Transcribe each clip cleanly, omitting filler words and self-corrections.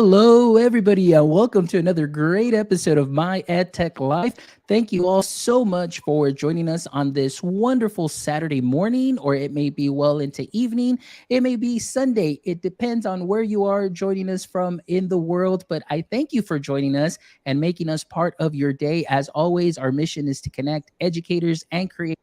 Hello, everybody, and welcome to another great episode of My EdTech Life. Thank you all so much for joining us on this wonderful Saturday morning, or it may be well into evening. It may be Sunday. It depends on where you are joining us from in the world. But I thank you for joining us and making us part of your day. As always, our mission is to connect educators and creators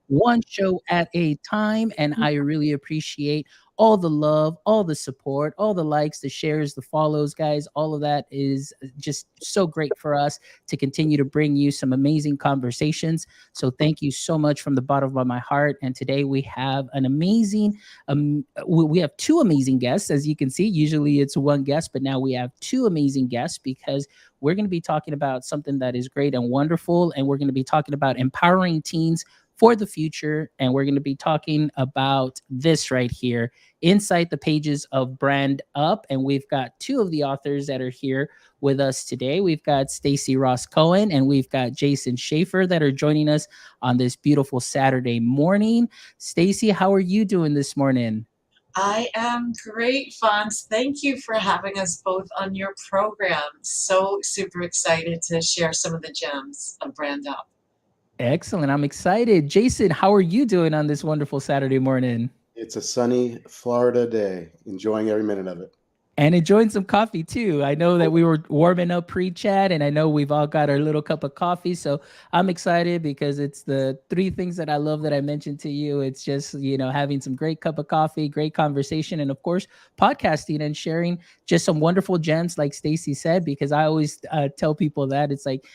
one show at a time. And I really appreciate all the love, all the support, all the likes, the shares, the follows, guys. All of that is just so great for us to continue to bring you some amazing conversations. So thank you so much from the bottom of my heart. And today we have an amazing, we have two amazing guests, as you can see. Usually it's one guest, but now we have two amazing guests because we're going to be talking about something that is great and wonderful. And we're going to be talking about empowering teens for the future. And we're going to be talking about this right here inside the pages of Brand Up. And we've got two of the authors that are here with us today. We've got Stacy Ross Cohen and we've got Jason Schaefer that are joining us on this beautiful Saturday morning. Stacy, how are you doing this morning? I am great, Fonz. Thank you for having us both on your program. So super excited to share some of the gems of Brand Up. Excellent. I'm excited. Jason, how are you doing on this wonderful Saturday morning? It's a sunny Florida day, enjoying every minute of it. And enjoying some coffee too. I know that we were warming up pre-chat, and I know we've all got our little cup of coffee. So I'm excited because it's the three things that I love that I mentioned to you. It's just, having some great cup of coffee, great conversation, and of course, podcasting and sharing just some wonderful gems, like Stacy said, because I always tell people that it's like,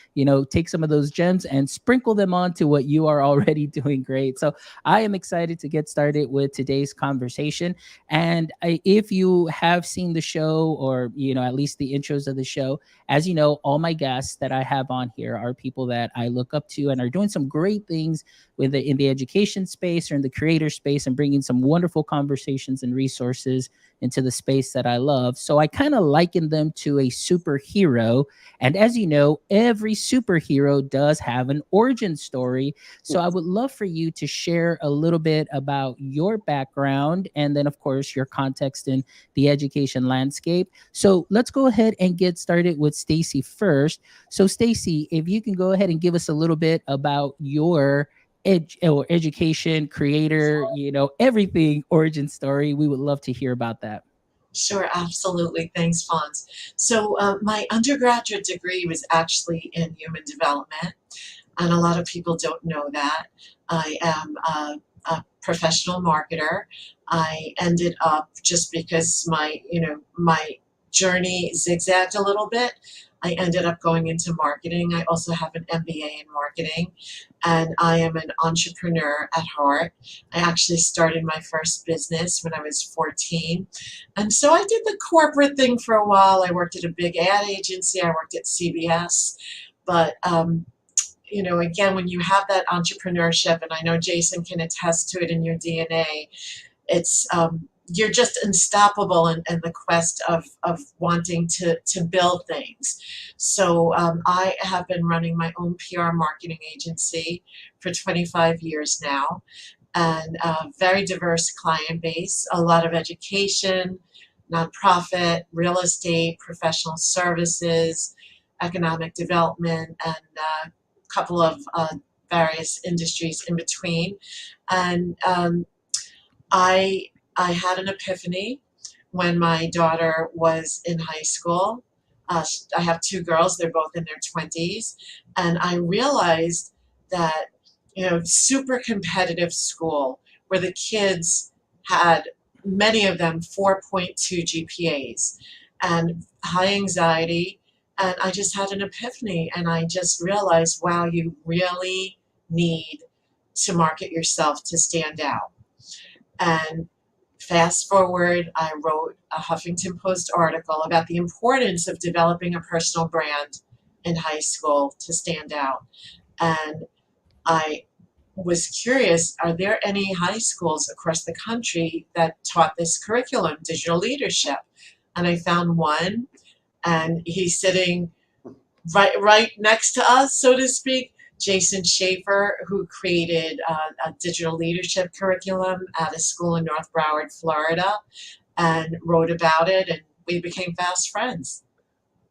take some of those gems and sprinkle them onto what you are already doing great. So I am excited to get started with today's conversation. And if you have seen the show, or at least the intros of the show, as you know, all my guests that I have on here are people that I look up to and are doing some great things in the education space or in the creator space, and bringing some wonderful conversations and resources into the space that I love. So I kind of liken them to a superhero. And as you know, every superhero does have an origin story. So I would love for you to share a little bit about your background, and then of course your context in the education landscape. So let's go ahead and get started with Stacy first. So Stacy, if you can go ahead and give us a little bit about your education, creator, everything origin story, we would love to hear about that. Sure, absolutely. Thanks, Fonz. So, my undergraduate degree was actually in human development, and a lot of people don't know that. I am a professional marketer. I ended up just because my journey zigzagged a little bit. I ended up going into marketing. I also have an MBA in marketing, and I am an entrepreneur at heart. I actually started my first business when I was 14. And so I did the corporate thing for a while. I worked at a big ad agency, I worked at CBS. But again, when you have that entrepreneurship, and I know Jason can attest to it in your DNA, it's you're just unstoppable in the quest of wanting to build things. So I have been running my own PR marketing agency for 25 years now, and a very diverse client base, a lot of education, nonprofit, real estate, professional services, economic development, and a couple of various industries in between. And I I had an epiphany when my daughter was in high school. I have two girls; they're both in their 20s, and I realized that super competitive school where the kids had many of them 4.2 GPAs and high anxiety, and I just had an epiphany, and I just realized, wow, you really need to market yourself to stand out. And fast forward, I wrote a Huffington Post article about the importance of developing a personal brand in high school to stand out. And I was curious, are there any high schools across the country that taught this curriculum, digital leadership? And I found one, and he's sitting right next to us, so to speak. Jason Schaefer, who created a digital leadership curriculum at a school in North Broward, Florida, and wrote about it and we became fast friends.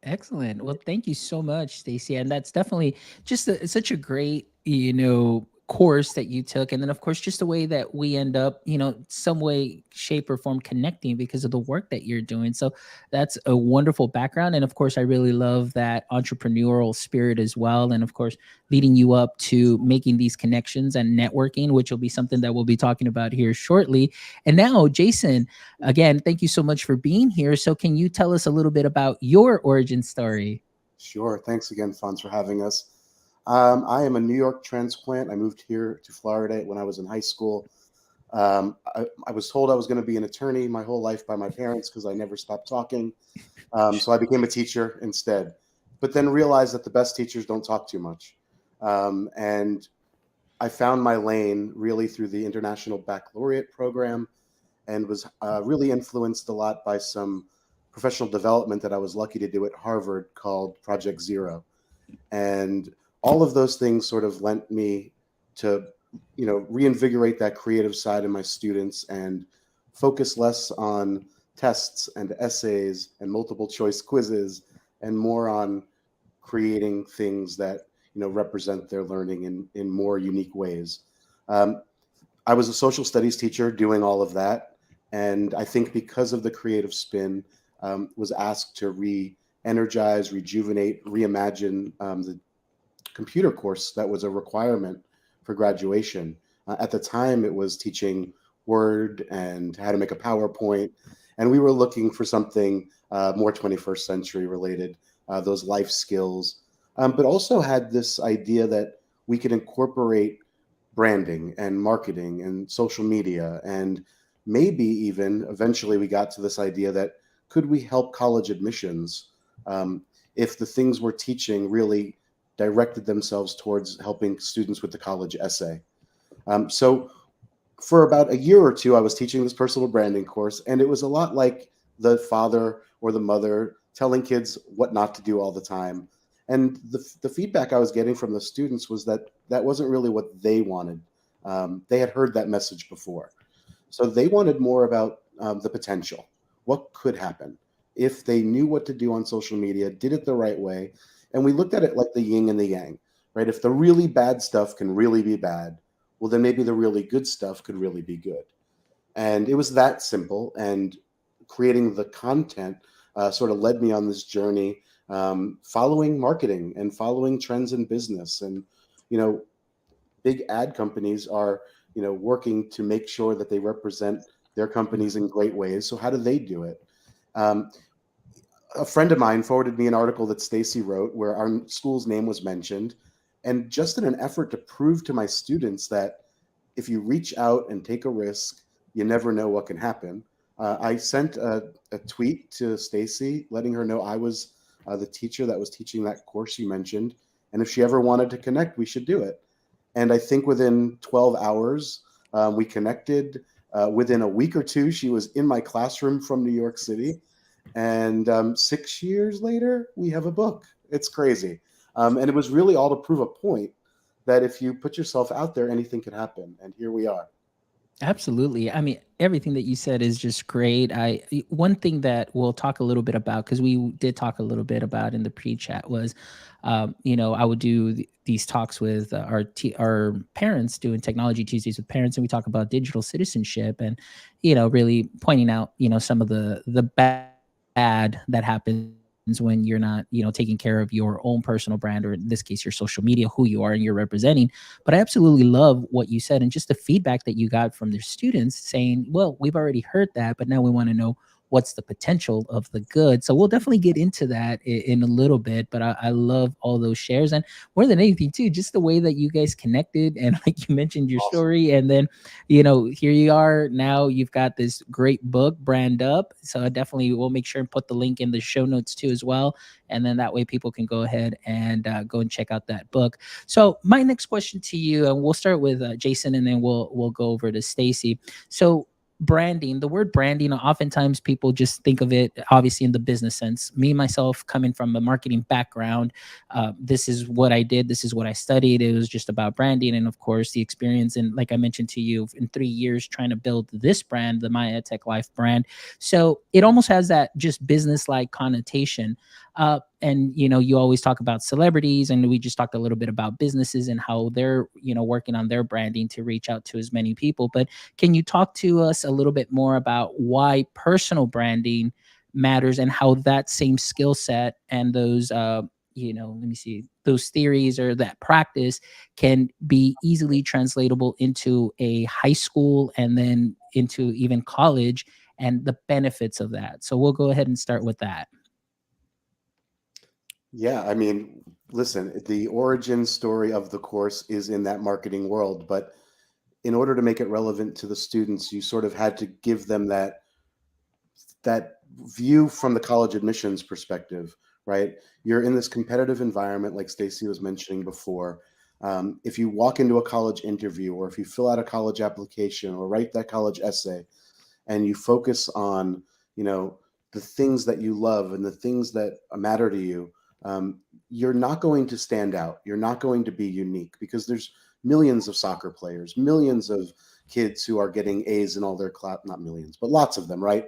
Excellent. Well, thank you so much, Stacey. And that's definitely just such a great, course that you took. And then, of course, just the way that we end up, some way, shape, or form connecting because of the work that you're doing. So that's a wonderful background. And of course, I really love that entrepreneurial spirit as well. And of course, leading you up to making these connections and networking, which will be something that we'll be talking about here shortly. And now, Jason, again, thank you so much for being here. So, can you tell us a little bit about your origin story? Sure. Thanks again, Fonz, for having us. I am a New York transplant. I moved here to Florida when I was in high school. I was told I was going to be an attorney my whole life by my parents because I never stopped talking. So I became a teacher instead, but then realized that the best teachers don't talk too much. And I found my lane really through the International Baccalaureate program and was really influenced a lot by some professional development that I was lucky to do at Harvard called Project Zero. And all of those things sort of lent me to, reinvigorate that creative side in my students and focus less on tests and essays and multiple choice quizzes and more on creating things that, represent their learning in more unique ways. Um, I was a social studies teacher doing all of that. And I think because of the creative spin, was asked to re-energize, rejuvenate, reimagine the computer course that was a requirement for graduation. At the time, it was teaching Word and how to make a PowerPoint. And we were looking for something more 21st century related, those life skills, but also had this idea that we could incorporate branding and marketing and social media. And maybe even eventually we got to this idea that could we help college admissions if the things we're teaching really directed themselves towards helping students with the college essay. So for about a year or two, I was teaching this personal branding course, and it was a lot like the father or the mother telling kids what not to do all the time. And the feedback I was getting from the students was that that wasn't really what they wanted. They had heard that message before. So they wanted more about the potential. What could happen if they knew what to do on social media, did it the right way? And we looked at it like the yin and the yang, right? If the really bad stuff can really be bad, well, then maybe the really good stuff could really be good. And it was that simple. And creating the content sort of led me on this journey, following marketing and following trends in business. And, big ad companies are, working to make sure that they represent their companies in great ways. So how do they do it? A friend of mine forwarded me an article that Stacey wrote where our school's name was mentioned. And just in an effort to prove to my students that if you reach out and take a risk, you never know what can happen. I sent a tweet to Stacey letting her know I was the teacher that was teaching that course you mentioned. And if she ever wanted to connect, we should do it. And I think within 12 hours, we connected. Within a week or two, she was in my classroom from New York City. And 6 years later, we have a book. It's crazy. And it was really all to prove a point that if you put yourself out there, anything could happen. And here we are. Absolutely. I mean, everything that you said is just great. One thing that we'll talk a little bit about, because we did talk a little bit about in the pre-chat, was, I would do these talks with our parents, doing technology Tuesdays with parents, and we talk about digital citizenship, and really pointing out some of the bad that happens when you're not taking care of your own personal brand, or in this case your social media, who you are and you're representing. But I absolutely love what you said, and just the feedback that you got from their students saying, well, we've already heard that, but now we want to know what's the potential of the good. So we'll definitely get into that in a little bit, but I love all those shares. And more than anything too, just the way that you guys connected, and like you mentioned your Awesome. story, and then here you are now, you've got this great book, Brand Up. So I definitely will make sure and put the link in the show notes too as well, and then that way people can go ahead and go and check out that book. So my next question to you, and we'll start with Jason, and then we'll go over to Stacey. So branding, the word branding, oftentimes people just think of it obviously in the business sense. Me, myself, coming from a marketing background, this is what I did, this is what I studied. It was just about branding. And of course, the experience, and like I mentioned to you, in 3 years trying to build this brand, the My EdTech Life brand. So it almost has that just business like connotation. And you always talk about celebrities, and we just talked a little bit about businesses and how they're working on their branding to reach out to as many people. But can you talk to us a little bit more about why personal branding matters, and how that same skill set and those let me see, those theories or that practice can be easily translatable into a high school and then into even college, and the benefits of that? So we'll go ahead and start with that. Yeah, I mean, listen, the origin story of the course is in that marketing world, but in order to make it relevant to the students, you sort of had to give them that view from the college admissions perspective, right? You're in this competitive environment, like Stacy was mentioning before. If you walk into a college interview, or if you fill out a college application or write that college essay, and you focus on, you know, the things that you love and the things that matter to you, you're not going to stand out. You're not going to be unique, because there's millions of soccer players, millions of kids who are getting A's in all their class, not millions, but lots of them, right?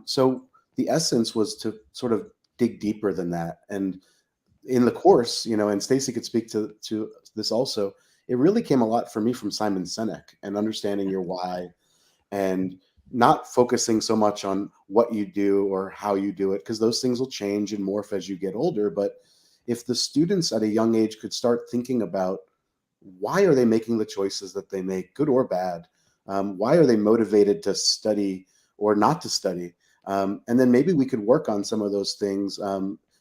So the essence was to sort of dig deeper than that. And in the course, and Stacy could speak to this also, it really came a lot for me from Simon Sinek, and understanding your why, and not focusing so much on what you do or how you do it, because those things will change and morph as you get older. But if the students at a young age could start thinking about, why are they making the choices that they make, good or bad? Why are they motivated to study or not to study? And then maybe we could work on some of those things,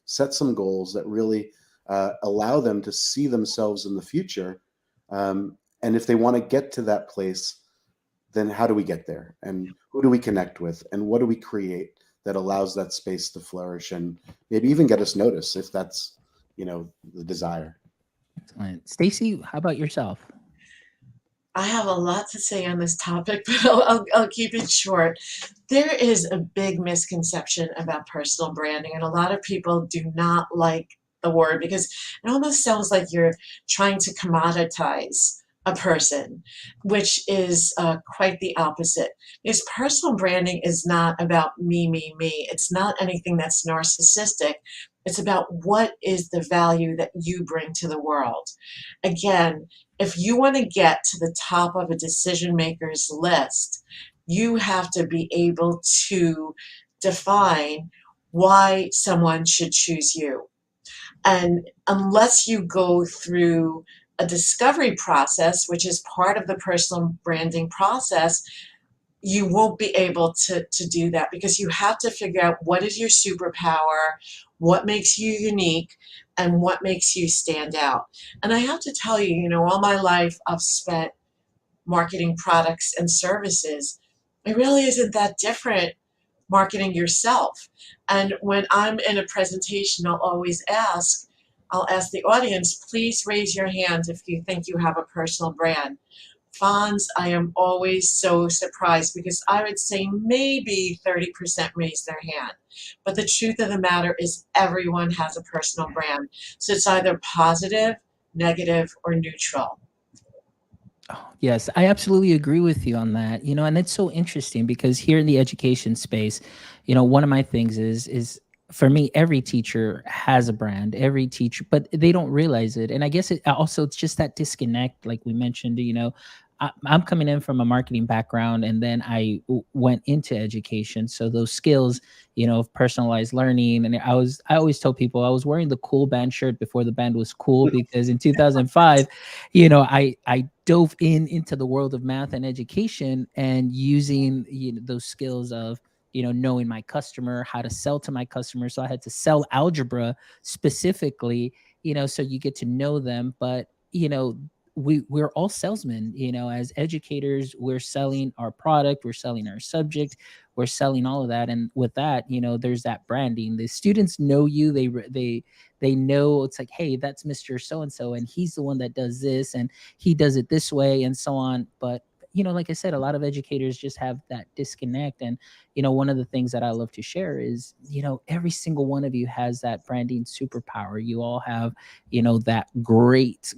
set some goals that really allow them to see themselves in the future. And if they want to get to that place, then how do we get there? And who do we connect with? And what do we create that allows that space to flourish, and maybe even get us noticed, if that's, the desire. Excellent. Stacy, how about yourself? I have a lot to say on this topic, but I'll keep it short. There is a big misconception about personal branding, and a lot of people do not like the word, because it almost sounds like you're trying to commoditize a person, which is quite the opposite. Because personal branding is not about me, me, me. It's not anything that's narcissistic. It's about what is the value that you bring to the world. Again, if you want to get to the top of a decision maker's list, you have to be able to define why someone should choose you. And unless you go through a discovery process, which is part of the personal branding process, you won't be able to do that, because you have to figure out what is your superpower, what makes you unique, and what makes you stand out. And I have to tell you, all my life I've spent marketing products and services. It really isn't that different marketing yourself. And when I'm in a presentation, I'll ask the audience, please raise your hand if you think you have a personal brand. Fonz, I am always so surprised, because I would say maybe 30% raise their hand. But the truth of the matter is, everyone has a personal brand. So it's either positive, negative, or neutral. Oh, yes, I absolutely agree with you on that. And it's so interesting because here in the education space, one of my things is for me, every teacher has a brand, every teacher, but they don't realize it. And I guess it's just that disconnect, like we mentioned. I'm coming in from a marketing background, and then I went into education. So those skills, of personalized learning. And I always tell people I was wearing the cool band shirt before the band was cool, because in 2005, I dove into the world of math and education, and using those skills of knowing my customer, how to sell to my customer. So I had to sell algebra specifically, so you get to know them. But we're all salesmen. As educators, we're selling our product, we're selling our subject, we're selling all of that. And with that, there's that branding. The students know you. They know, it's like, hey, that's Mr. So and so, and he's the one that does this, and he does it this way, and so on. But like I said, a lot of educators just have that disconnect. And one of the things that I love to share is every single one of you has that branding superpower. You all have that great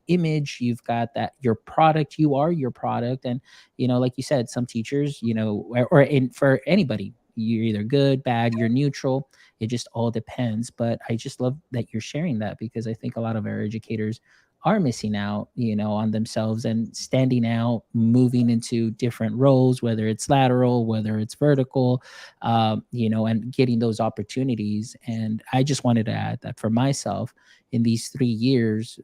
image. You've got that your product. You are your product. And like you said, some teachers, for anybody, you're either good, bad, you're neutral. It just all depends. But I just love that you're sharing that, because I think a lot of our educators are missing out, on themselves and standing out, moving into different roles, whether it's lateral, whether it's vertical, and getting those opportunities. And I just wanted to add that for myself, in these 3 years,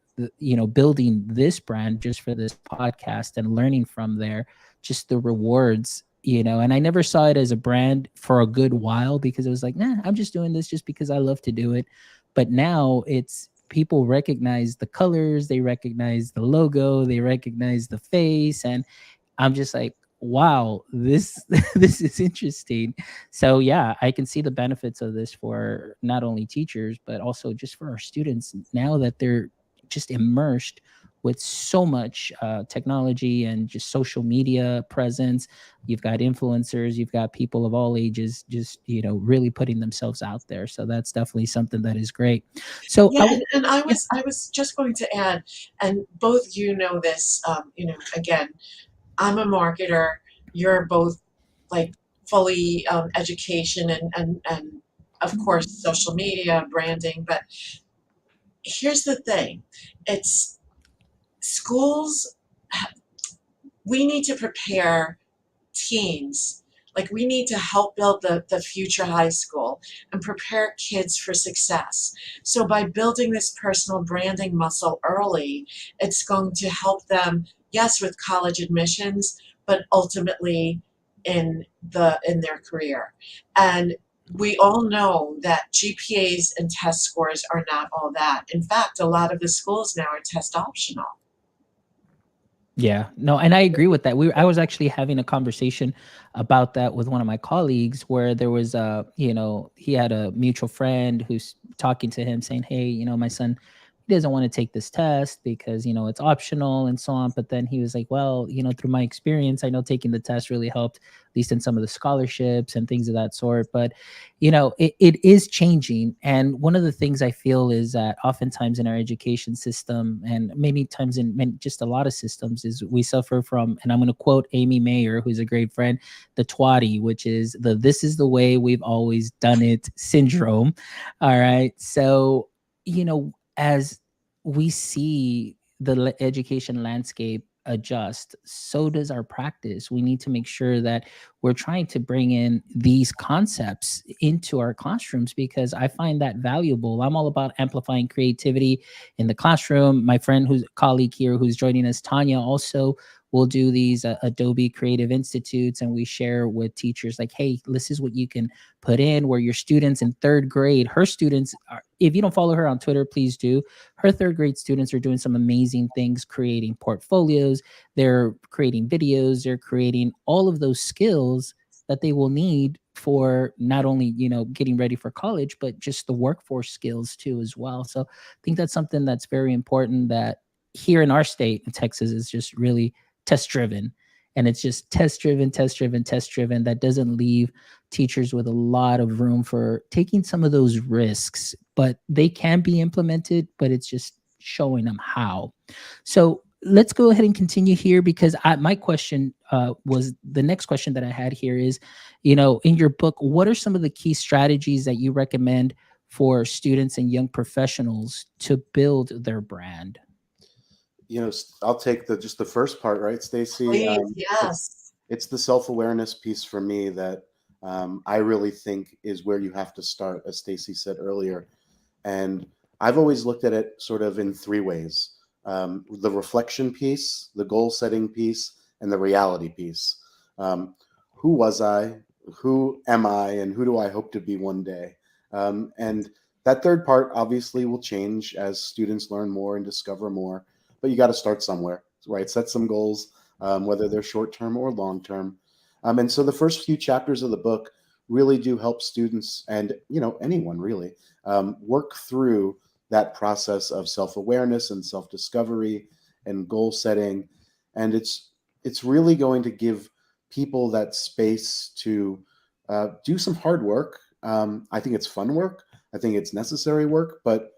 building this brand just for this podcast and learning from there, just the rewards, and I never saw it as a brand for a good while, because it was like, nah, I'm just doing this just because I love to do it. But now it's people recognize the colors, they recognize the logo, they recognize the face, and I'm just like, wow, this this is interesting. So yeah, I can see the benefits of this for not only teachers but also just for our students now that they're just immersed with so much technology and just social media presence. You've got influencers, you've got people of all ages just really putting themselves out there. So that's definitely something that is great. So Yeah, and I was just going to add, and both you know this, again, I'm a marketer. You're both like fully education and of course social media branding. But here's the thing: it's schools. We need to prepare teens. Like we need to help build the future high school and prepare kids for success. So by building this personal branding muscle early, it's going to help them, yes, with college admissions, but ultimately in their career. And we all know that GPAs and test scores are not all that. In fact, a lot of the schools now are test optional. Yeah, no, and I agree with that. I was actually having a conversation about that with one of my colleagues, where there was he had a mutual friend who's talking to him saying, "Hey, my son, he doesn't want to take this test because, it's optional and so on." But then he was like, "Well, through my experience, I know taking the test really helped, at least in some of the scholarships and things of that sort." But it is changing. And one of the things I feel is that oftentimes in our education system, and many times in just a lot of systems, is we suffer from, and I'm going to quote Amy Mayer, who's a great friend, the twatty, which is the "this is the way we've always done it" syndrome. All right. So, as we see the education landscape adjust, so does our practice. We need to make sure that we're trying to bring in these concepts into our classrooms, because I find that valuable. I'm all about amplifying creativity in the classroom. My friend, who's a colleague here, who's joining us, Tanya, also will do these Adobe Creative Institutes, and we share with teachers like, hey, this is what you can put in. Where your students in third grade, her students are, if you don't follow her on Twitter, please do. Her third grade students are doing some amazing things, creating portfolios, they're creating videos, they're creating all of those skills that they will need for not only getting ready for college, but just the workforce skills too as well. So I think that's something that's very important, that here in our state in Texas is just really test driven. And it's just test driven, test driven, test driven. That doesn't leave teachers with a lot of room for taking some of those risks, but they can be implemented, but it's just showing them how. So let's go ahead and continue here, because my question was, the next question that I had here is, in your book, what are some of the key strategies that you recommend for students and young professionals to build their brand? I'll take just the first part, right, Stacy? Please, It's yes. it's the self-awareness piece for me that I really think is where you have to start, as Stacy said earlier. And I've always looked at it sort of in three ways: the reflection piece, the goal setting piece, and the reality piece. Who was I? Who am I? And who do I hope to be one day? And that third part obviously will change as students learn more and discover more, but you got to start somewhere, right? Set some goals, whether they're short term or long term. And so the first few chapters of the book really do help students and anyone really work through that process of self-awareness and self-discovery and goal setting. And it's it's really going to give people that space to do some hard work. I think it's fun work. I think it's necessary work, but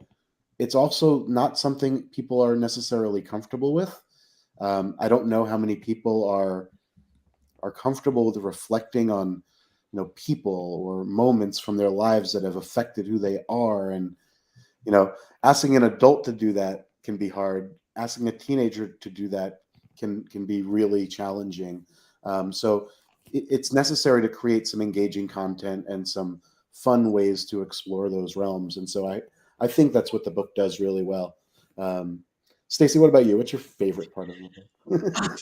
it's also not something people are necessarily comfortable with. I don't know how many people are comfortable with reflecting on, people or moments from their lives that have affected who they are. And, asking an adult to do that can be hard. Asking a teenager to do that can be really challenging. So it's necessary to create some engaging content and some fun ways to explore those realms. And so I think that's what the book does really well. Stacey, what about you? What's your favorite part of the book?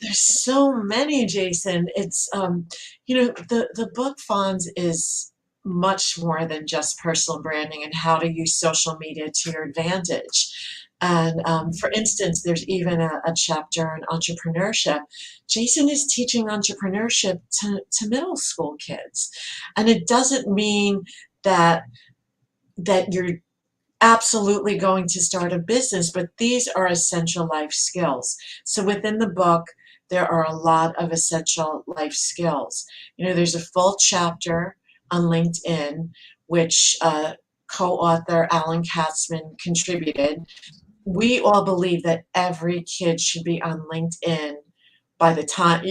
There's so many, Jason. It's the book Fonz is much more than just personal branding and how to use social media to your advantage. And for instance, there's even a chapter on entrepreneurship. Jason is teaching entrepreneurship to middle school kids, and it doesn't mean that you're absolutely going to start a business, but these are essential life skills. So within the book, there are a lot of essential life skills. There's a full chapter on LinkedIn, which co-author Alan Katzman contributed. We all believe that every kid should be on LinkedIn by the time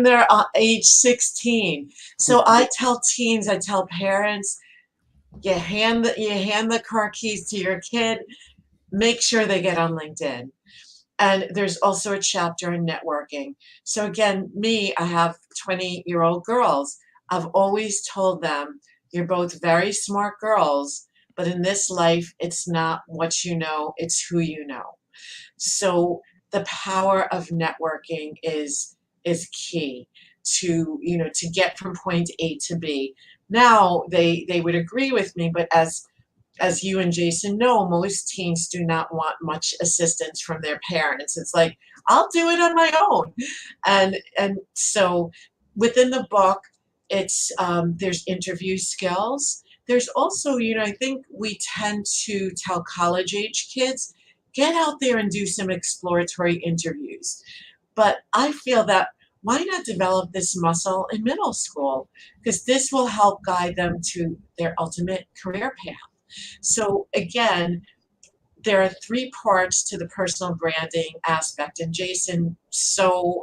they're age 16. So I tell teens, I tell parents, you hand the car keys to your kid, make sure they get on LinkedIn. And there's also a chapter on networking. So again, I have 20-year-old girls. I've always told them, you're both very smart girls, but in this life, it's not what you know, it's who you know. So the power of networking is key to get from point A to B. Now they would agree with me, but as you and Jason know, most teens do not want much assistance from their parents. It's like, I'll do it on my own. And so within the book, it's there's interview skills. There's also, I think we tend to tell college age kids, get out there and do some exploratory interviews. But I feel that why not develop this muscle in middle school? Because this will help guide them to their ultimate career path. So again, there are three parts to the personal branding aspect, and Jason so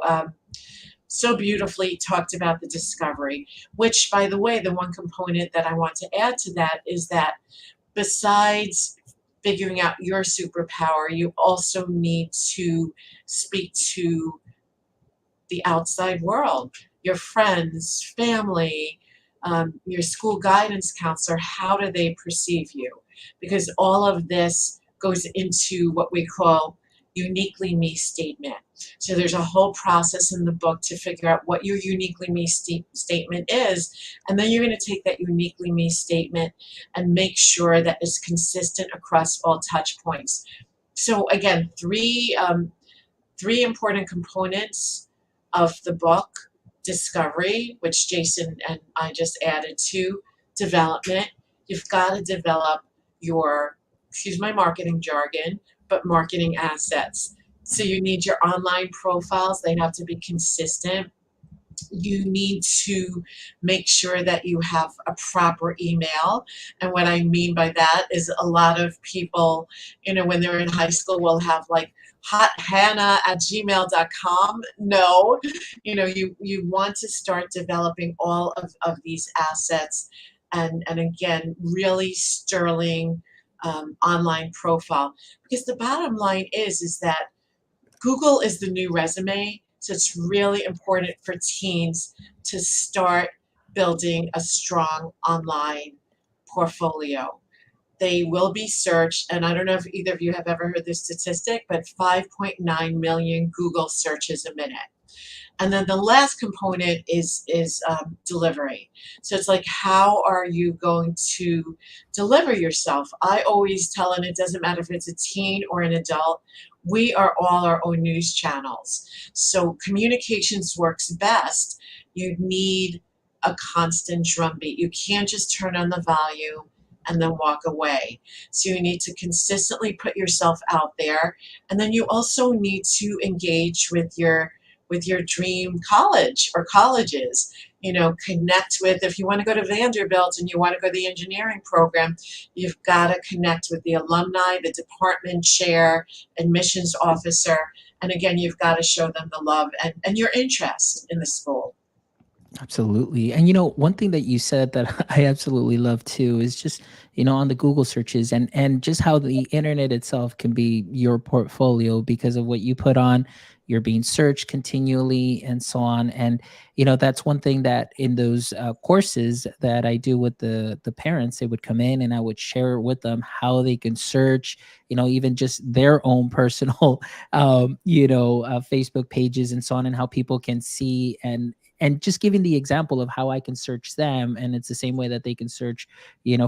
beautifully talked about the discovery, which, by the way, the one component that I want to add to that is that besides figuring out your superpower, you also need to speak to the outside world, your friends, family, your school guidance counselor. How do they perceive you? Because all of this goes into what we call uniquely me statement. So there's a whole process in the book to figure out what your uniquely me statement is, and then you're going to take that uniquely me statement and make sure that it's consistent across all touch points. So again, three important components of the book: discovery, which Jason and I just added to; development. You've got to develop your, excuse my marketing jargon, but marketing assets. So you need your online profiles. They have to be consistent. You need to make sure that you have a proper email. And what I mean by that is a lot of people, when they're in high school, will have like hothannah@gmail.com. No, you want to start developing all of these assets, and again, really sterling online profile. Because the bottom line is that Google is the new resume. So it's really important for teens to start building a strong online portfolio. They will be searched, and I don't know if either of you have ever heard this statistic, but 5.9 million Google searches a minute. And then the last component is delivery. So it's like, how are you going to deliver yourself? I always tell them, it doesn't matter if it's a teen or an adult, we are all our own news channels. So communications works best. You need a constant drumbeat. You can't just turn on the volume and then walk away. So you need to consistently put yourself out there. And then you also need to engage with your with your dream college or colleges. You know, connect with, if you want to go to Vanderbilt and you want to go to the engineering program, you've got to connect with the alumni, the department chair, admissions officer. And again, you've got to show them the love and your interest in the school. Absolutely. And one thing that you said that I absolutely love too is just, on the Google searches and just how the internet itself can be your portfolio because of what you put on, you're being searched continually and so on. And that's one thing that in those courses that I do with the parents, they would come in and I would share with them how they can search, even just their own personal Facebook pages and so on, and how people can see and just giving the example of how I can search them. And it's the same way that they can search,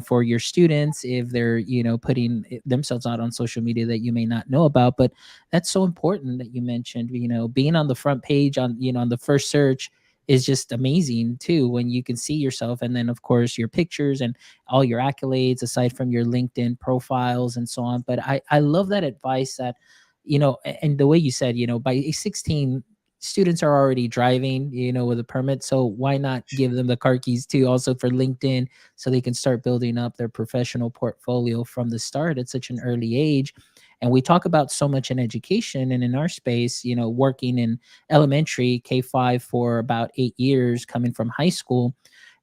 for your students if they're, putting themselves out on social media that you may not know about. But that's so important that you mentioned, being on the front page on the first search is just amazing too, when you can see yourself. And then of course your pictures and all your accolades aside from your LinkedIn profiles and so on. But I love that advice that, and the way you said, by 16, students are already driving, with a permit. So why not give them the car keys too, also for LinkedIn, so they can start building up their professional portfolio from the start at such an early age. And we talk about so much in education and in our space, working in elementary K-5 for about 8 years, coming from high school.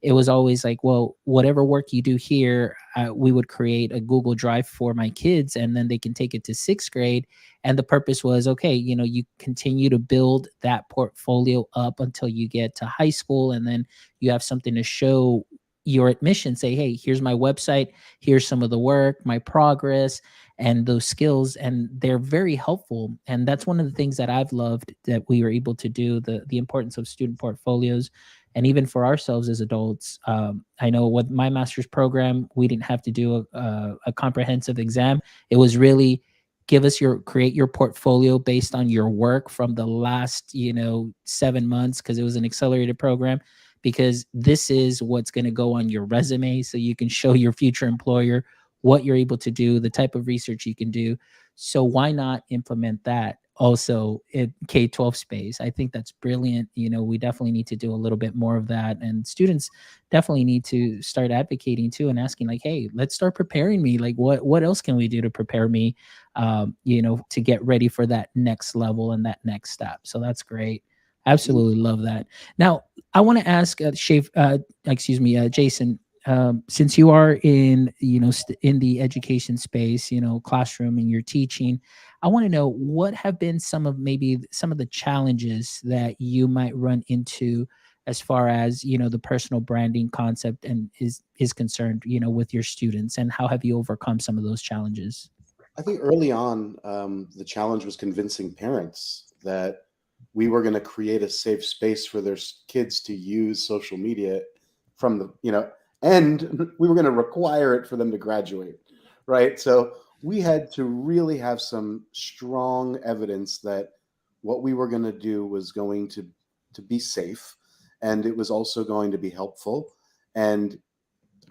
It was always like, well, whatever work you do here, we would create a Google Drive for my kids, and then they can take it to sixth grade. And the purpose was, okay, you continue to build that portfolio up until you get to high school, and then you have something to show your admission. Say, hey, here's my website, here's some of the work, my progress, and those skills, and they're very helpful. And that's one of the things that I've loved that we were able to do, the importance of student portfolios. And even for ourselves as adults, I know with my master's program, we didn't have to do a comprehensive exam. It was really create your portfolio based on your work from the last 7 months, because it was an accelerated program, because this is what's going to go on your resume, so you can show your future employer what you're able to do, the type of research you can do. So why not implement that also in K-12 space? I think that's brilliant. We definitely need to do a little bit more of that. And students definitely need to start advocating too, and asking like, hey, let's start preparing me. Like what else can we do to prepare me, to get ready for that next level and that next step? So that's great. Absolutely love that. Now, I want to ask Jason, since you are in in the education space, classroom, and you're teaching, I want to know what have been some of the challenges that you might run into as far as the personal branding concept and is concerned, with your students, and how have you overcome some of those challenges? I think early on, the challenge was convincing parents that we were going to create a safe space for their kids to use social media from and we were going to require it for them to graduate, right? So we had to really have some strong evidence that what we were going to do was going to be safe, and it was also going to be helpful. And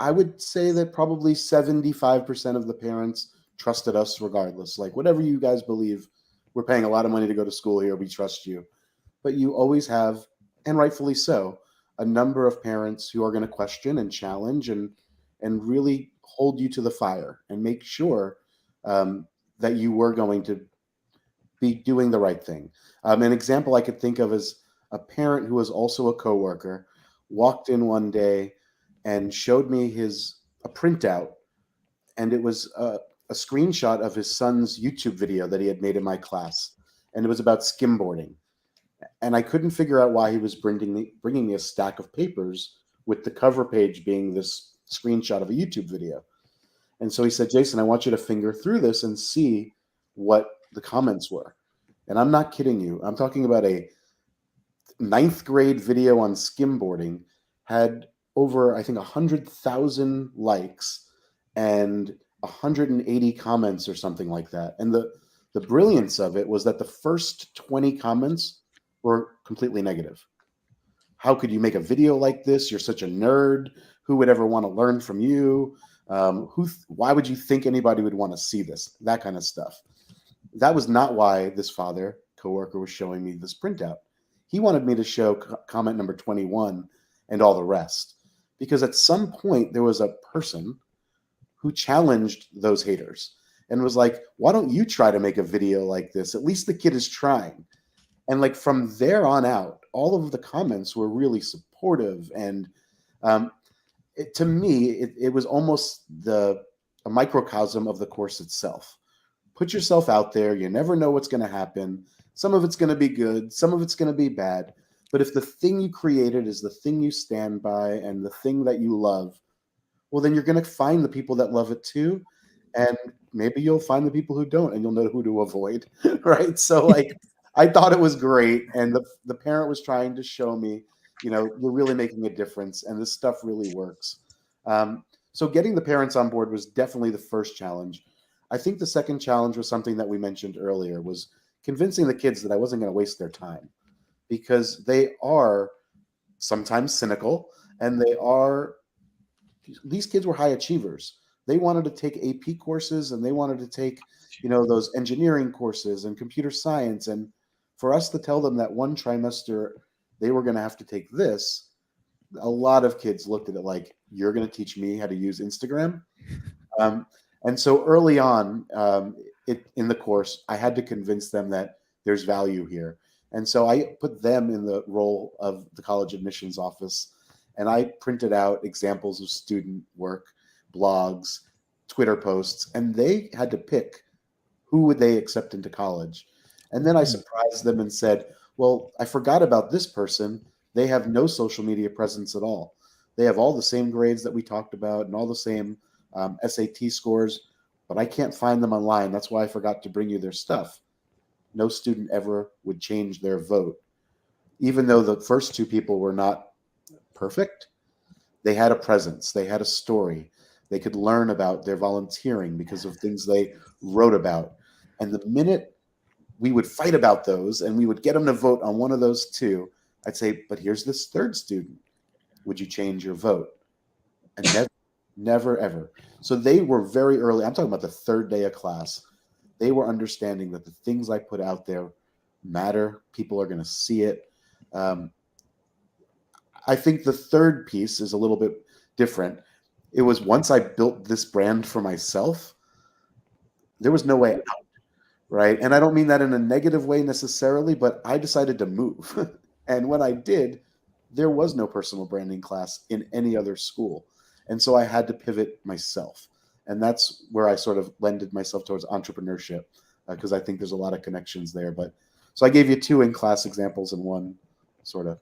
I would say that probably 75% of the parents trusted us regardless. Like, whatever you guys believe, we're paying a lot of money to go to school here, we trust you. But you always have, and rightfully so, a number of parents who are going to question and challenge and really hold you to the fire and make sure that you were going to be doing the right thing. An example I could think of is a parent who was also a coworker walked in one day and showed me a printout, and it was a screenshot of his son's YouTube video that he had made in my class, and it was about skimboarding. And I couldn't figure out why he was bringing me a stack of papers with the cover page being this screenshot of a YouTube video. And so he said, Jason, I want you to finger through this and see what the comments were. And I'm not kidding you. I'm talking about a 9th grade video on skimboarding, had over, I think, 100,000 likes and 180 comments or something like that. And the brilliance of it was that the first 20 comments were completely negative. How could you make a video like this? You're such a nerd. Who would ever want to learn from you? Why would you think anybody would want to see this? That kind of stuff. That was not why this coworker was showing me this printout. He wanted me to show comment number 21 and all the rest. Because at some point, there was a person who challenged those haters and was like, why don't you try to make a video like this? At least the kid is trying. And like from there on out, all of the comments were really supportive. And to me, it was almost a microcosm of the course itself. Put yourself out there. You never know what's going to happen. Some of it's going to be good. Some of it's going to be bad. But if the thing you created is the thing you stand by and the thing that you love, well, then you're going to find the people that love it too. And maybe you'll find the people who don't, and you'll know who to avoid, right? So like, I thought it was great. And the parent was trying to show me, you're really making a difference and this stuff really works. So getting the parents on board was definitely the first challenge. I think the second challenge was something that we mentioned earlier, was convincing the kids that I wasn't going to waste their time, because they are sometimes cynical, and these kids were high achievers. They wanted to take AP courses, and they wanted to take, those engineering courses and computer science. And for us to tell them that one trimester they were going to have to take this, a lot of kids looked at it like, you're going to teach me how to use Instagram? And so early on in the course, I had to convince them that there's value here. And so I put them in the role of the college admissions office, and I printed out examples of student work, blogs, Twitter posts, and they had to pick who would they accept into college. And then I surprised them and said, well, I forgot about this person. They have no social media presence at all. They have all the same grades that we talked about and all the same SAT scores, but I can't find them online. That's why I forgot to bring you their stuff. No student ever would change their vote. Even though the first two people were not perfect, they had a presence. They had a story. They could learn about their volunteering because of things they wrote about. And the minute we would fight about those and we would get them to vote on one of those two, I'd say, but here's this third student. Would you change your vote? And never, ever. So they were very early. I'm talking about the third day of class. They were understanding that the things I put out there matter. People are going to see it. I think the third piece is a little bit different. It was once I built this brand for myself, there was no way out, right? And I don't mean that in a negative way necessarily, but I decided to move. And when I did, there was no personal branding class in any other school. And so I had to pivot myself. And that's where I sort of lended myself towards entrepreneurship, because I think there's a lot of connections there. But so I gave you two in-class examples and one sort of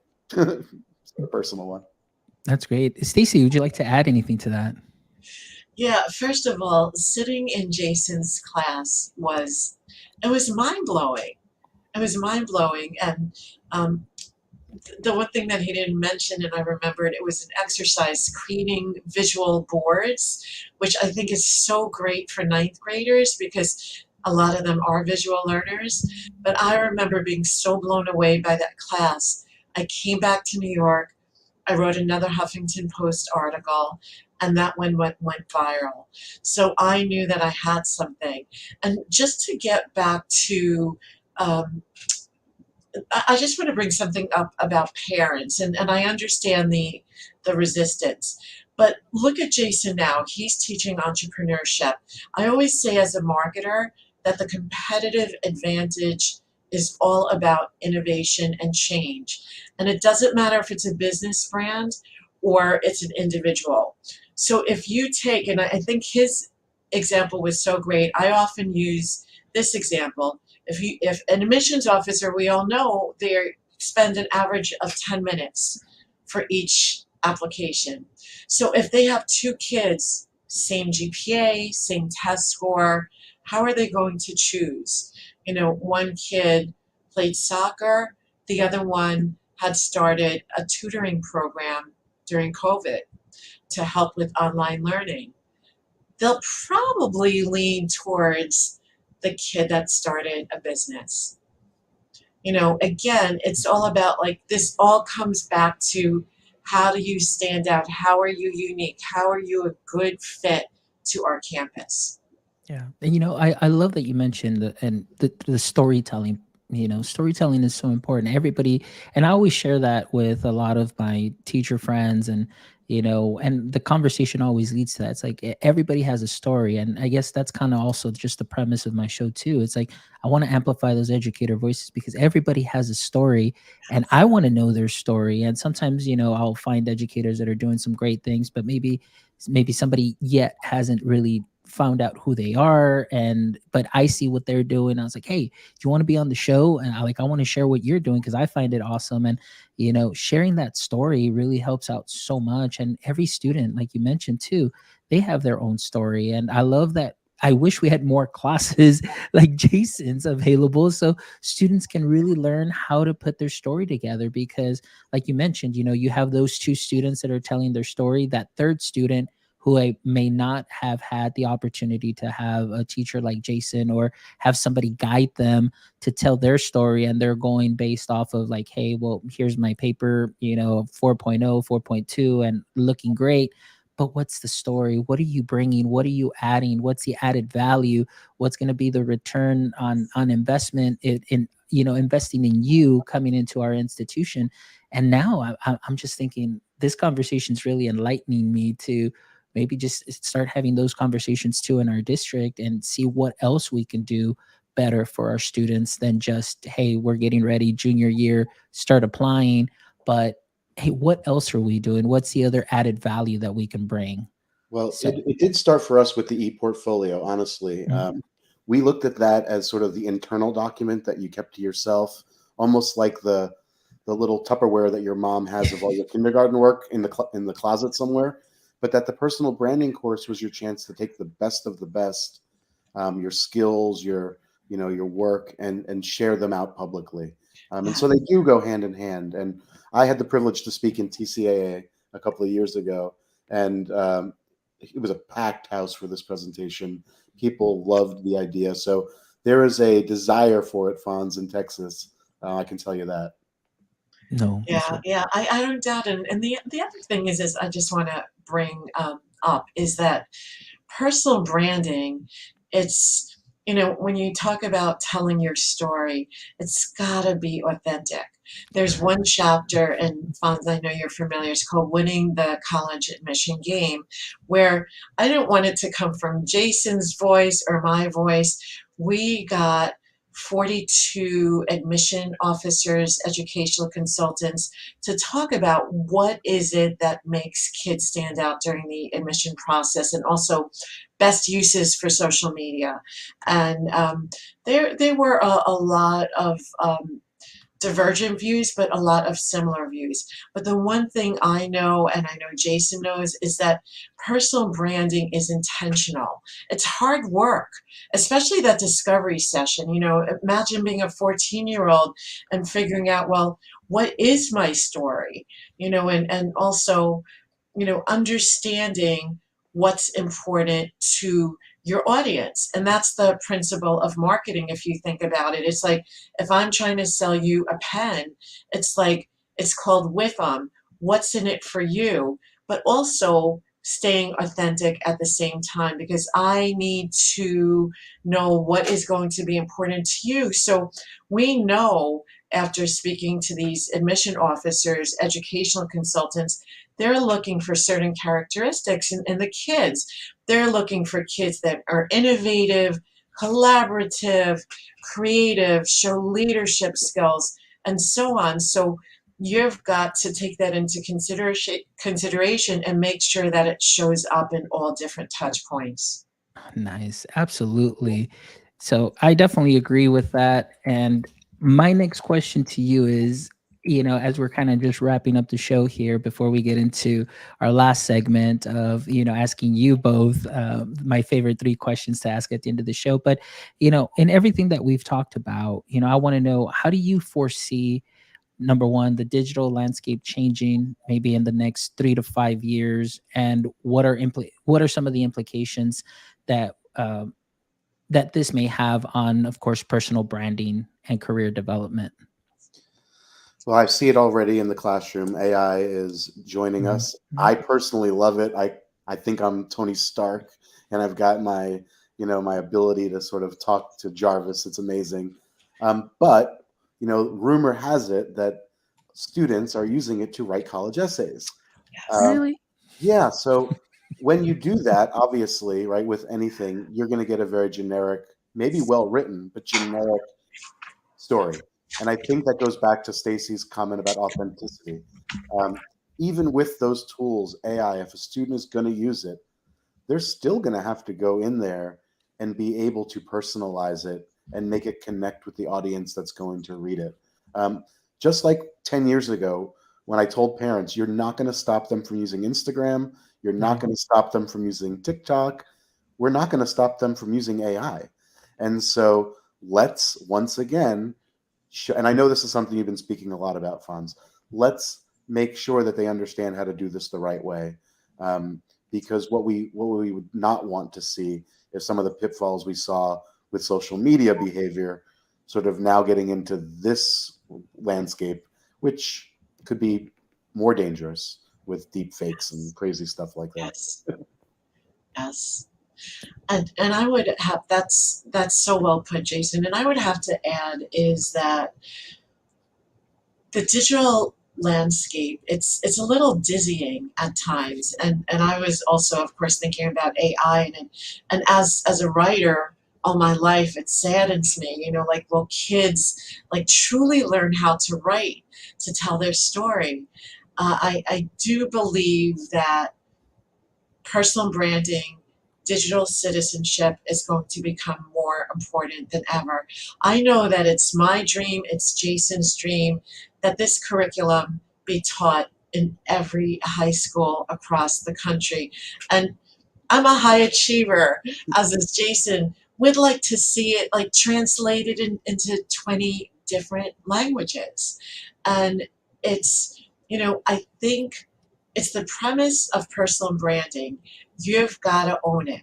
personal one. That's great. Stacy, would you like to add anything to that? Yeah, first of all, sitting in Jason's class was mind-blowing. It was mind-blowing. And the one thing that he didn't mention, and I remembered, it was an exercise creating visual boards, which I think is so great for ninth graders because a lot of them are visual learners. But I remember being so blown away by that class. I came back to New York. I wrote another Huffington Post article, and that one went viral. So I knew that I had something. And just to get back to I just want to bring something up about parents, and I understand the resistance. But look at Jason now. He's teaching entrepreneurship. I always say as a marketer that the competitive advantage is all about innovation and change. And it doesn't matter if it's a business brand or it's an individual. So if you take, and I think his example was so great, I often use this example. If an admissions officer, we all know they spend an average of 10 minutes for each application. So if they have two kids, same GPA, same test score, how are they going to choose? One kid played soccer, the other one had started a tutoring program during COVID to help with online learning. They'll probably lean towards the kid that started a business. Again, it's all about, like, this all comes back to, how do you stand out? How are you unique? How are you a good fit to our campus? Yeah. And I love that you mentioned the storytelling storytelling is so important. Everybody, and I always share that with a lot of my teacher friends, and the conversation always leads to that. It's like everybody has a story. And I guess that's kind of also just the premise of my show too. It's like I want to amplify those educator voices because everybody has a story and I want to know their story. And sometimes, I'll find educators that are doing some great things, but maybe somebody yet hasn't really found out who they are, and but I see what they're doing. I was like, hey, do you want to be on the show? And I want to share what you're doing because I find it awesome. And sharing that story really helps out so much. And every student, like you mentioned too, they have their own story. And I love that. I wish we had more classes like Jason's available so students can really learn how to put their story together. Because, like you mentioned, you have those two students that are telling their story, that third student who I may not have had the opportunity to have a teacher like Jason or have somebody guide them to tell their story. And they're going based off of like, hey, well, here's my paper, 4.0, 4.2, and looking great. But what's the story? What are you bringing? What are you adding? What's the added value? What's going to be the return on investment in investing in you coming into our institution? And now I'm just thinking this conversation is really enlightening me to maybe just start having those conversations too in our district and see what else we can do better for our students than just, hey, we're getting ready junior year, start applying. But hey, what else are we doing? What's the other added value that we can bring? Well, So, it did start for us with the e-portfolio, honestly. mm, We looked at that as sort of the internal document that you kept to yourself, almost like the little Tupperware that your mom has of all your kindergarten work in the closet somewhere. But that the personal branding course was your chance to take the best of the best, your skills, your work, and share them out publicly. And Yeah. so they do go hand in hand. And I had the privilege to speak in TCAA a couple of years ago, and it was a packed house for this presentation. People loved the idea. So there is a desire for it, Fonz, in Texas. I can tell you that. no, for Yeah, sure. yeah, I don't doubt it. And the other thing is I just want to bring up is that personal branding, it's, when you talk about telling your story, it's gotta be authentic. There's one chapter, and Fonz, I know you're familiar, it's called Winning the College Admission Game, where I didn't want it to come from Jason's voice or my voice. We got 42 admission officers, educational consultants to talk about what is it that makes kids stand out during the admission process, and also best uses for social media. And there were a lot of divergent views, but a lot of similar views. But the one thing I know, and I know Jason knows, is that personal branding is intentional. It's hard work, especially that discovery session. Imagine being a 14-year-old and figuring out, well, what is my story? And also, understanding what's important to your audience. And that's the principle of marketing, if you think about it. It's like if I'm trying to sell you a pen, it's like it's called WIFM. What's in it for you? But also staying authentic at the same time, because I need to know what is going to be important to you. So we know, after speaking to these admission officers, educational consultants, they're looking for certain characteristics in the kids. They're looking for kids that are innovative, collaborative, creative, show leadership skills, and so on. So you've got to take that into consideration and make sure that it shows up in all different touch points. Nice. Absolutely. So I definitely agree with that. And my next question to you is, as we're kind of just wrapping up the show here before we get into our last segment of, asking you both my favorite three questions to ask at the end of the show. But, in everything that we've talked about, I want to know, how do you foresee, number one, the digital landscape changing maybe in the next 3 to 5 years, and what are some of the implications that that this may have on, of course, personal branding and career development? Well, I see it already in the classroom. AI is joining Mhm, us. mhm. I personally love it. I think I'm Tony Stark, and I've got my ability to sort of talk to Jarvis. It's amazing. But rumor has it that students are using it to write college essays. Yes. Um, yeah, so when you do that, obviously, right, with anything, you're going to get a very generic, maybe well written, but generic story. And I think that goes back to Stacy's comment about authenticity. Um, Even with those tools, AI, if a student is going to use it, they're still going to have to go in there and be able to personalize it and make it connect with the audience that's going to read it. Um, just like 10 years ago, when I told parents, you're not going to stop them from using Instagram, you're not Right. going to stop them from using TikTok, we're not going to stop them from using AI. And so let's once again, and I know this is something you've been speaking a lot about, Fonz, let's make sure that they understand how to do this the right way. Because what we would not want to see is some of the pitfalls we saw with social media behavior sort of now getting into this landscape, which could be more dangerous with deep fakes and crazy stuff like that. Yes. Yes. And I would have that's so well put, Jason. And I would have to add is that the digital landscape, it's a little dizzying at times. And I was also, of course, thinking about AI, and as a writer all my life, it saddens me, like, will kids like truly learn how to write to tell their story? I do believe that personal branding, digital citizenship is going to become more important than ever. I know that it's my dream, it's Jason's dream, that this curriculum be taught in every high school across the country. And I'm a high achiever, as is Jason. Would like to see it like translated into 20 different languages. And it's, I think it's the premise of personal branding. You've got to own it.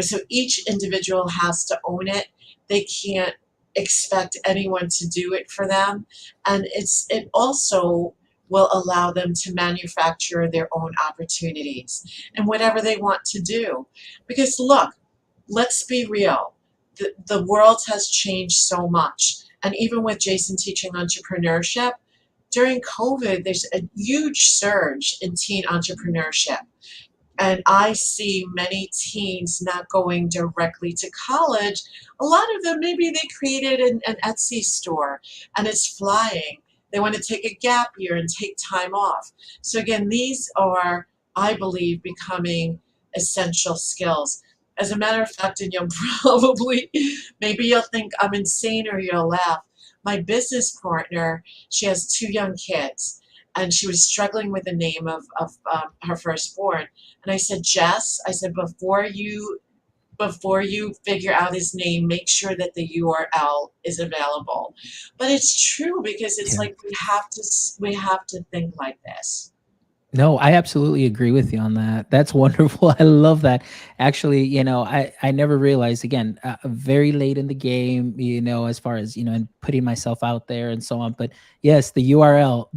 So each individual has to own it. They can't expect anyone to do it for them. And it also will allow them to manufacture their own opportunities and whatever they want to do. Because look, let's be real. The world has changed so much. And even with Jason teaching entrepreneurship, during COVID, there's a huge surge in teen entrepreneurship. And I see many teens not going directly to college. A lot of them, maybe they created an Etsy store and it's flying. They want to take a gap year and take time off. So, again, these are, I believe, becoming essential skills. As a matter of fact, and you'll probably, maybe you'll think I'm insane or you'll laugh. My business partner, she has two young kids, and she was struggling with the name of her firstborn. And I said, Jess, I said, before you figure out his name, make sure that the URL is available. But it's true, because it's Yeah. like we have to think like this. No, I absolutely agree with you on that. That's wonderful. I love that. Actually, I never realized, again, very late in the game, as far as, and putting myself out there and so on. But yes, the URL,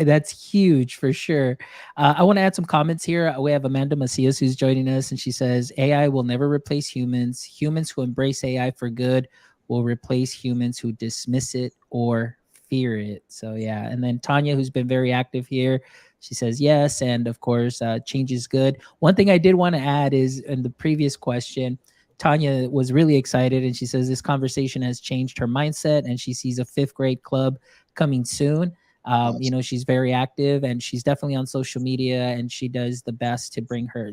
that's huge for sure. I want to add some comments here. We have Amanda Macias who's joining us, and she says, AI will never replace humans. Humans who embrace AI for good will replace humans who dismiss it or fear it. So, yeah. And then Tanya, who's been very active here, she says yes, and of course, change is good. One thing I did want to add is, in the previous question, Tanya was really excited, and she says this conversation has changed her mindset, and she sees a fifth grade club coming soon. She's very active, and she's definitely on social media, and she does the best to bring her,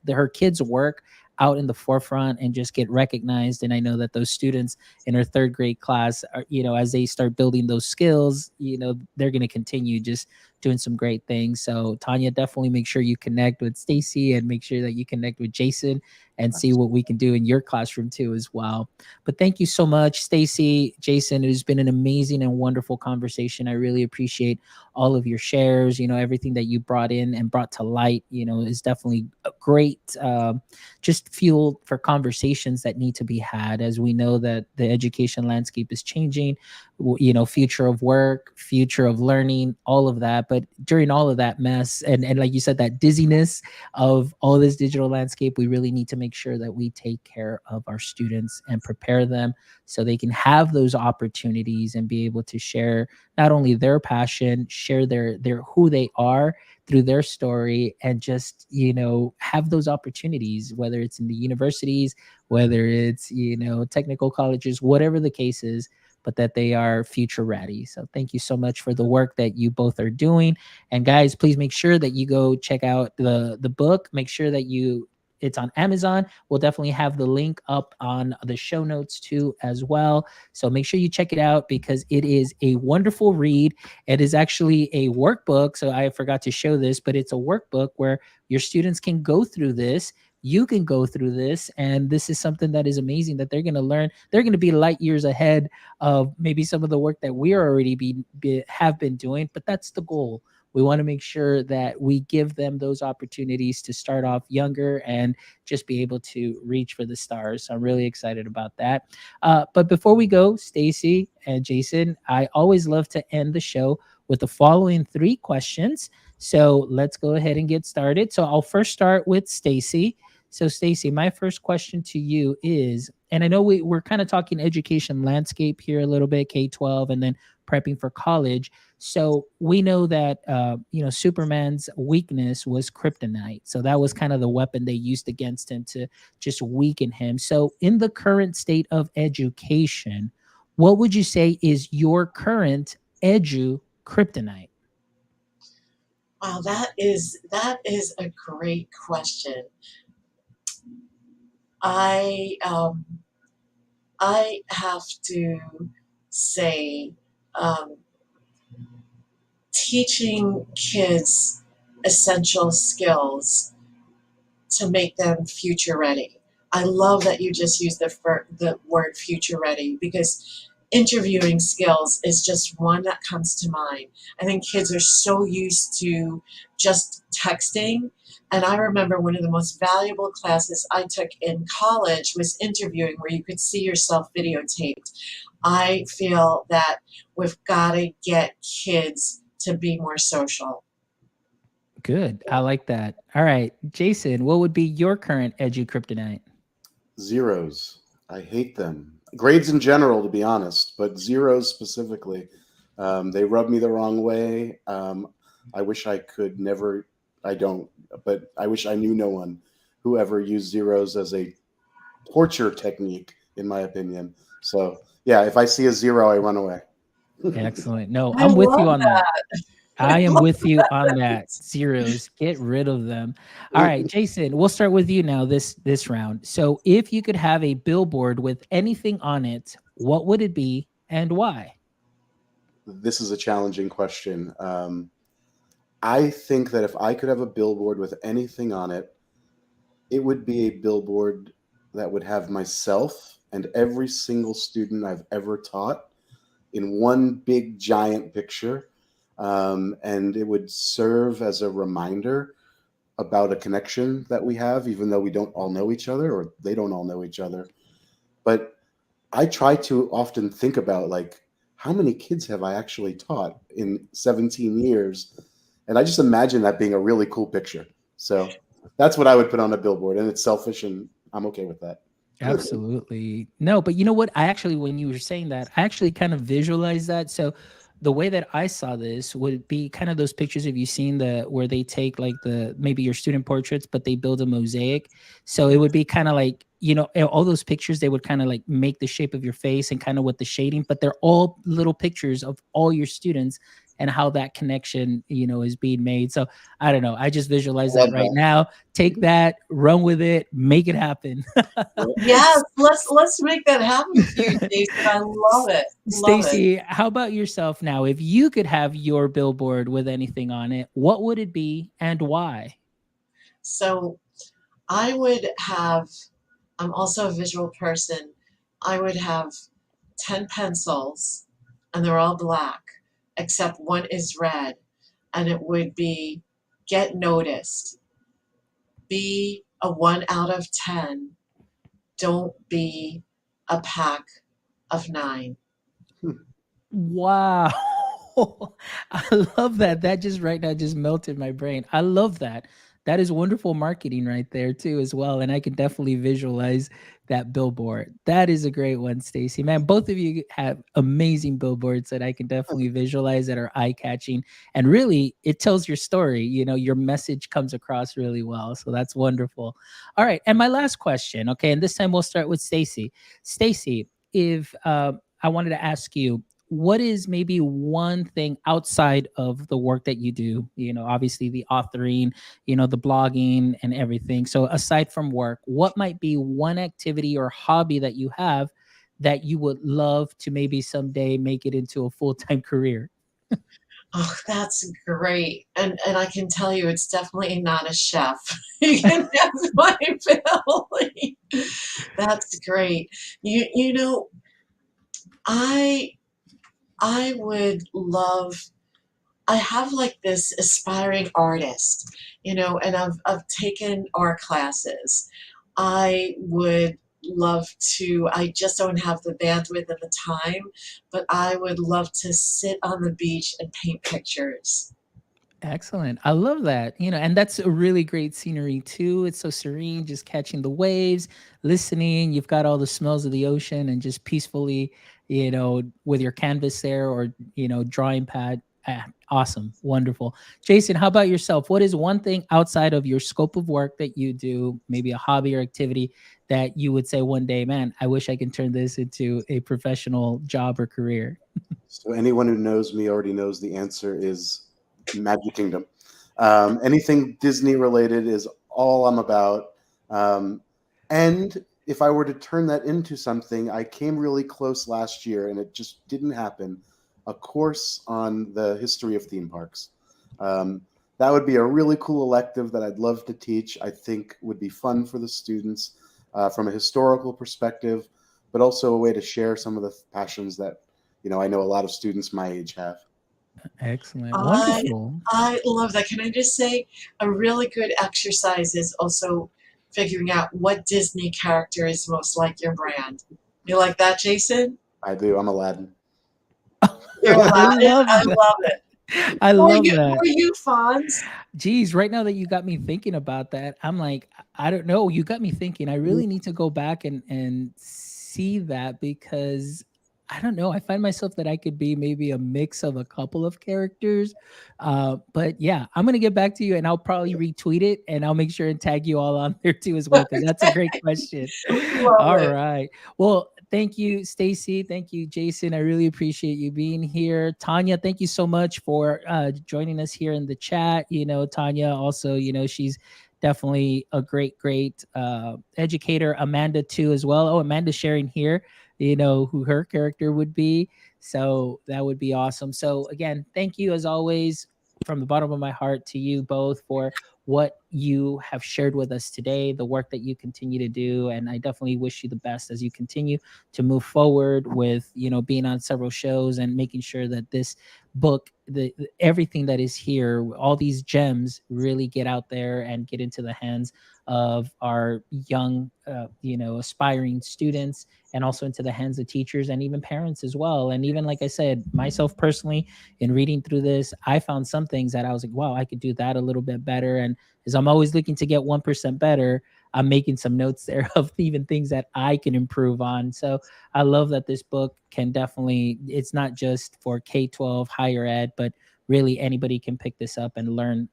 her kids' work out in the forefront and just get recognized. And I know that those students in her third grade class are, as they start building those skills, they're going to continue just doing some great things. So Tanya, definitely make sure you connect with Stacy, and make sure that you connect with Jason and see what we can do in your classroom too as well. But thank you so much, Stacy, Jason. It has been an amazing and wonderful conversation. I really appreciate all of your shares. Everything that you brought in and brought to light, is definitely a great just fuel for conversations that need to be had, as we know that the education landscape is changing. future of work, future of learning, all of that. But during all of that mess, and like you said, that dizziness of all this digital landscape, we really need to make sure that we take care of our students and prepare them so they can have those opportunities and be able to share not only their passion, share their who they are through their story, and just have those opportunities, whether it's in the universities, whether it's technical colleges, whatever the case is, but that they are future ready. So thank you so much for the work that you both are doing. And guys, please make sure that you go check out the book. Make sure that it's on Amazon. We'll definitely have the link up on the show notes too as well. So make sure you check it out because it is a wonderful read. It is actually a workbook. So I forgot to show this, but it's a workbook where your students can go through this. You can go through this, and this is something that is amazing that they're going to learn. They're going to be light years ahead of maybe some of the work that we are already have been doing, but that's the goal. We want to make sure that we give them those opportunities to start off younger and just be able to reach for the stars. So I'm really excited about that. But before we go, Stacy and Jason, I always love to end the show with the following 3 questions. So let's go ahead and get started. So I'll first start with Stacy. So Stacy, my first question to you is, and I know we're kind of talking education landscape here a little bit, K-12, and then prepping for college. So we know that Superman's weakness was kryptonite. So that was kind of the weapon they used against him to just weaken him. So in the current state of education, what would you say is your current edu kryptonite? Wow, that is a great question. I have to say, teaching kids essential skills to make them future ready. I love that you just used the word future ready, because interviewing skills is just one that comes to mind. I think kids are so used to just texting. And I remember one of the most valuable classes I took in college was interviewing, where you could see yourself videotaped. I feel that we've got to get kids to be more social. Good. I like that. All right. Jason, what would be your current edu kryptonite? Zeros. I hate them. Grades in general, to be honest, but zeros specifically. They rub me the wrong way. I wish I could never, I don't, but I wish I knew no one who ever used zeros as a torture technique, in my opinion. So, yeah, if I see a zero, I run away. Excellent. No, I I'm with you love on that. I am love with you on that. that. Zeros, get rid of them. All right, Jason, we'll start with you now this round. So, if you could have a billboard with anything on it, what would it be and why? This is a challenging question. I think that if I could have a billboard with anything on it, it would be a billboard that would have myself and every single student I've ever taught in one big giant picture. And it would serve as a reminder about a connection that we have, even though we don't all know each other, or they don't all know each other. But I try to often think about, like, how many kids have I actually taught in 17 years? And I just imagine that being a really cool picture. So that's what I would put on a billboard, and it's selfish, and I'm okay with that. Absolutely. No, but you know what? I actually, when you were saying that, I actually kind of visualized that. So the way that I saw this would be kind of those pictures. Have you seen where they take like maybe your student portraits, but they build a mosaic? So it would be kind of like, all those pictures, they would kind of like make the shape of your face and kind of with the shading, but they're all little pictures of all your students and how that connection, is being made. So I don't know. I just visualize that Love right that. now. Take that, run with it, make it happen. Yes, let's make that happen for you, Jason. I love it. Love it. Stacy, how about yourself now? If you could have your billboard with anything on it, what would it be and why? So I would have, I'm also a visual person. I would have 10 pencils, and they're all black, except one is red. And it would be, get noticed. Be a 1 out of 10. Don't be a pack of 9. Wow. I love that. That just right now just melted my brain. I love that. That is wonderful marketing right there too as well. And I can definitely visualize that billboard. That is a great one, Stacy. Man, both of you have amazing billboards that I can definitely visualize that are eye-catching. And really it tells your story. Your message comes across really well. So that's wonderful. All right. And my last question, okay, and this time we'll start with Stacy. Stacy, if I wanted to ask you, what is maybe one thing outside of the work that you do, obviously the authoring, the blogging and everything, so aside from work, what might be one activity or hobby that you have that you would love to maybe someday make it into a full-time career? Oh, that's great. And I can tell you it's definitely not a chef. You can have my family. That's great. You know, I I would love I have like this aspiring artist, and I've taken art classes. I would love to, I just don't have the bandwidth and the time, but I would love to sit on the beach and paint pictures. Excellent. I love that. And that's a really great scenery too. It's so serene, just catching the waves, listening. You've got all the smells of the ocean and just peacefully, with your canvas there or, drawing pad. Awesome. Wonderful. Jason, how about yourself? What is one thing outside of your scope of work that you do, maybe a hobby or activity that you would say one day, man, I wish I can turn this into a professional job or career? So anyone who knows me already knows the answer is Magic Kingdom. Anything Disney related is all I'm about. And if I were to turn that into something, I came really close last year and it just didn't happen. A course on the history of theme parks. Um, that would be a really cool elective that I'd love to teach. I think would be fun for the students from a historical perspective, but also a way to share some of the passions that I know a lot of students my age have. Excellent. I Wonderful. I love that. Can I just say a really good exercise is also figuring out what Disney character is most like your brand. You like that, Jason? I do. I'm Aladdin. You're I Aladdin? love I that. love it. I Who are love you that. Fonz? Geez, right now that you got me thinking about that, I'm like, I don't know. You got me thinking. I really need to go back and see that because I don't know. I find myself that I could be maybe a mix of a couple of characters. But yeah, I'm gonna get back to you and I'll probably retweet it and I'll make sure and tag you all on there too as well because that's a great question. Love All it. right. Well, thank you, Stacy. Thank you, Jason. I really appreciate you being here. Tanya, thank you so much for joining us here in the chat. Tanya also, she's definitely a great educator. Amanda too, as well. Oh, Amanda sharing here, who her character would be. So that would be awesome. So again, thank you as always from the bottom of my heart to you both for what you have shared with us today, the work that you continue to do. And I definitely wish you the best as you continue to move forward with, being on several shows and making sure that this book, everything that is here, all these gems really get out there and get into the hands of our young, aspiring students and also into the hands of teachers and even parents as well. And even like I said, myself personally, in reading through this, I found some things that I was like, wow, I could do that a little bit better. And as I'm always looking to get 1% better, I'm making some notes there of even things that I can improve on. So I love that this book can definitely, it's not just for K-12 higher ed, but really anybody can pick this up and learn,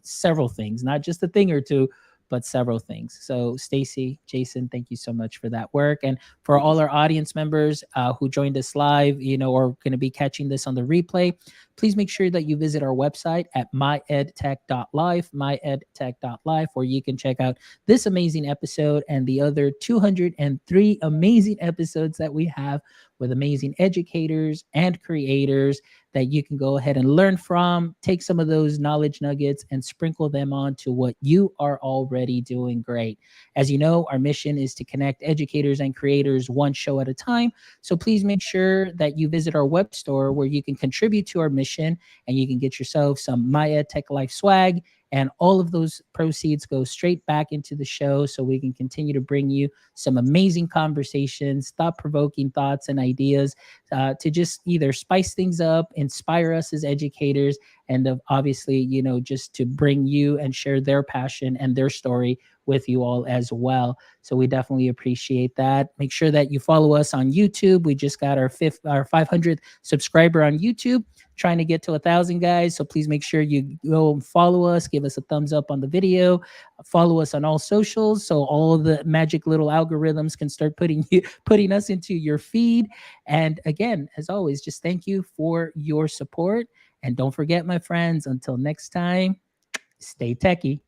several things, not just a thing or two, but several things. So Stacy, Jason, thank you so much for that work. And for all our audience members who joined us live, or going to be catching this on the replay, please make sure that you visit our website at myedtech.life, myedtech.life, where you can check out this amazing episode and the other 203 amazing episodes that we have with amazing educators and creators that you can go ahead and learn from, take some of those knowledge nuggets and sprinkle them on to what you are already doing great. As you know, our mission is to connect educators and creators one show at a time. So please make sure that you visit our web store where you can contribute to our mission and you can get yourself some My Ed Tech Life swag And all of those proceeds go straight back into the show so we can continue to bring you some amazing conversations, thought provoking thoughts and ideas to just either spice things up, inspire us as educators, and obviously, just to bring you and share their passion and their story with you all as well. So we definitely appreciate that. Make sure that you follow us on YouTube. We just got our 500th subscriber on YouTube, trying to get to 1,000 guys. So please make sure you go and follow us, give us a thumbs up on the video, follow us on all socials, so all of the magic little algorithms can start putting us into your feed. And again, as always, just thank you for your support. And don't forget, my friends, until next time, stay techie.